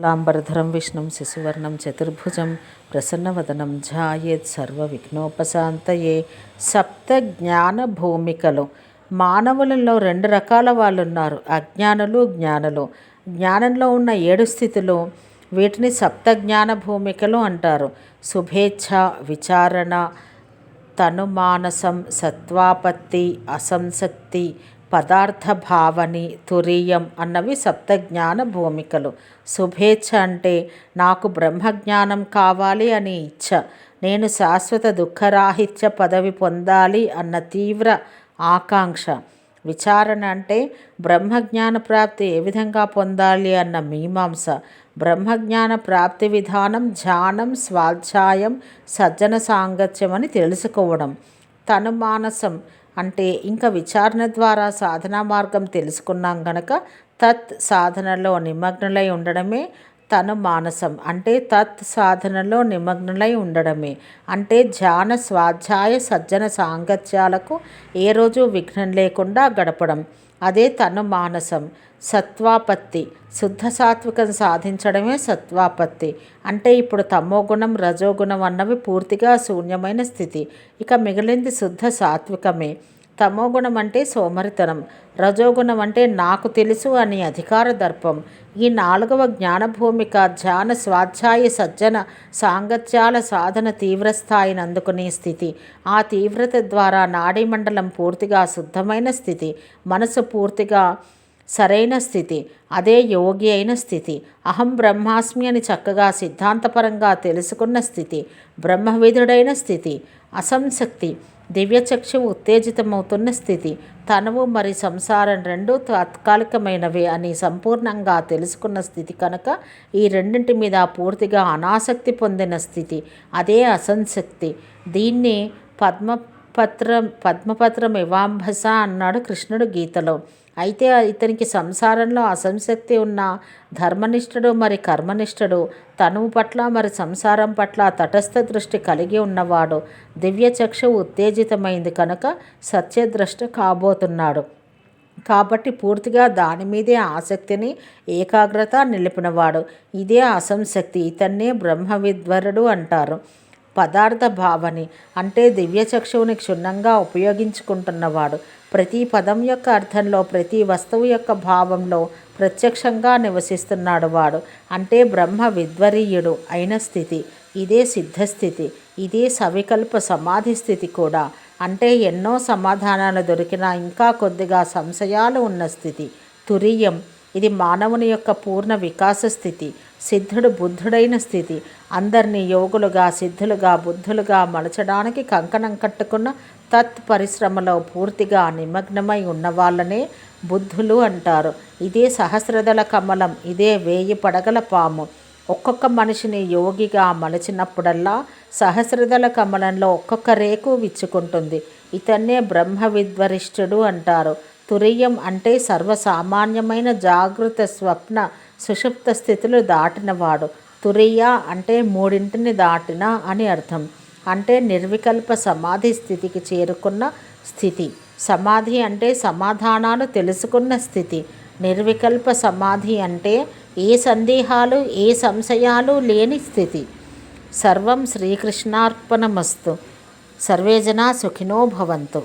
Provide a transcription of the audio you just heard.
లాంబరధరం విష్ణుం శశివర్ణం చతుర్భుజం ప్రసన్నవదనం ధ్యాయేత్ సర్వవిఘ్నోపశాంతయే. సప్త జ్ఞాన భూమికలు. మానవులలో రెండు రకాల వాళ్ళు ఉన్నారు, అజ్ఞానులు, జ్ఞానులు. జ్ఞానంలో ఉన్న 7 స్థితులు, వీటిని సప్త జ్ఞాన భూమికలు అంటారు. శుభేచ్ఛ, విచారణ, తనుమానసం, సత్వాపత్తి, అసంసక్తి, పదార్థ భావని, తురీయం అన్నవి సప్తజ్ఞాన భూమికలు. శుభేచ్ఛ అంటే నాకు బ్రహ్మజ్ఞానం కావాలి అని ఇచ్ఛ, నేను శాశ్వత దుఃఖరాహిత్య పదవి పొందాలి అన్న తీవ్ర ఆకాంక్ష. విచారణ అంటే బ్రహ్మజ్ఞాన ప్రాప్తి ఏ విధంగా పొందాలి అన్న మీమాంస. బ్రహ్మజ్ఞాన ప్రాప్తి విధానం ధ్యానం, స్వాధ్యాయం, సజ్జన సాంగత్యం అని తెలుసుకోవడం. తనుమానసం అంటే ఇంకా విచారణ ద్వారా సాధనా మార్గం తెలుసుకున్నాం గనక తత్ సాధనలో నిమగ్నులై ఉండడమే తను మానసం. అంటే తత్ సాధనలో నిమగ్నులై ఉండడమే అంటే ధ్యాన, స్వాధ్యాయ, సజ్జన సాంగత్యాలకు ఏ రోజు విఘ్నం లేకుండా గడపడం, అదే తను మానసం. సత్వాపత్తి, శుద్ధ సాత్వికం సాధించడమే సత్వాపత్తి. అంటే ఇప్పుడు తమోగుణం, రజోగుణం అన్నవి పూర్తిగా శూన్యమైన స్థితి. ఇక మిగిలింది శుద్ధ సాత్వికమే. తమోగుణం అంటే సోమరితనం, రజోగుణం అంటే నాకు తెలుసు అని అధికార దర్పం. ఈ 4వ జ్ఞానభూమిక ధ్యాన, స్వాధ్యాయ, సజ్జన సాంగత్యాల సాధన తీవ్రస్థాయిని అందుకునే స్థితి. ఆ తీవ్రత ద్వారా నాడీ మండలం పూర్తిగా శుద్ధమైన స్థితి, మనసు పూర్తిగా సరైన స్థితి, అదే యోగి అయిన స్థితి. అహం బ్రహ్మాస్మి అని చక్కగా సిద్ధాంతపరంగా తెలుసుకున్న స్థితి, బ్రహ్మవిధుడైన స్థితి. అసంశక్తి, దివ్యచక్షువు ఉత్తేజితమవుతున్న స్థితి. తనువు మరి సంసారం రెండూ తాత్కాలికమైనవే అని సంపూర్ణంగా తెలుసుకున్న స్థితి కనుక ఈ రెండింటి మీద పూర్తిగా అనాసక్తి పొందిన స్థితి, అదే అసంశక్తి. దీన్ని పద్మపత్రం ఇవాంభస అన్నాడు కృష్ణుడు గీతలో. అయితే ఇతనికి సంసారంలో అసంశక్తి ఉన్న ధర్మనిష్ఠుడు మరి కర్మనిష్ఠుడు, తనువు పట్ల మరి సంసారం పట్ల తటస్థ దృష్టి కలిగి ఉన్నవాడు. దివ్యచక్షువు ఉత్తేజితమైంది కనుక సత్యద్రష్ట కాబోతున్నాడు. కాబట్టి పూర్తిగా దాని మీదే ఆసక్తిని, ఏకాగ్రత నిలిపినవాడు. ఇదే అసంశక్తి. ఇతన్నే బ్రహ్మవిద్వరుడు అంటారు. పదార్థ భావని అంటే దివ్యచక్షువుని క్షుణ్ణంగా ఉపయోగించుకుంటున్నవాడు. ప్రతి పదం యొక్క అర్థంలో, ప్రతి వస్తువు యొక్క భావంలో ప్రత్యక్షంగా నివసిస్తున్నాడు వాడు. అంటే బ్రహ్మ విద్వరీయుడు అయిన స్థితి. ఇదే సిద్ధస్థితి. ఇదే సవికల్ప సమాధి స్థితి కూడా. అంటే ఎన్నో సమాధానాలు దొరికినా ఇంకా కొద్దిగా సంశయాలు ఉన్న స్థితి. తురీయం, ఇది మానవుని యొక్క పూర్ణ వికాస స్థితి. సిద్ధుడు బుద్ధుడైన స్థితి. అందరినీ యోగులుగా, సిద్ధులుగా, బుద్ధులుగా మలచడానికి కంకణం కట్టుకున్న తత్ పరిశ్రమలో పూర్తిగా నిమగ్నమై ఉన్న వాళ్ళనే బుద్ధులు అంటారు. ఇదే సహస్రదళ కమలం, ఇదే 1000 పడగల పాము. ఒక్కొక్క మనిషిని యోగిగా మలచినప్పుడల్లా సహస్రదళ కమలంలో ఒక్కొక్క రేకు విచ్చుకుంటుంది. ఇతన్నే బ్రహ్మ విద్వరిష్ఠుడు అంటారు. తురీయం అంటే సర్వసామాన్యమైన జాగృత, స్వప్న, సుషుప్త స్థితులు దాటినవాడు. తురీయ అంటే 3 దాటిన అని అర్థం. అంటే నిర్వికల్ప సమాధి స్థితికి చేరుకున్న స్థితి. సమాధి అంటే సమాధానాలు తెలుసుకున్న స్థితి. నిర్వికల్ప సమాధి అంటే ఏ సందేహాలు, ఏ సంశయాలు లేని స్థితి. సర్వం శ్రీకృష్ణార్పణమస్తు. సర్వే జనా సుఖినో భవంతు.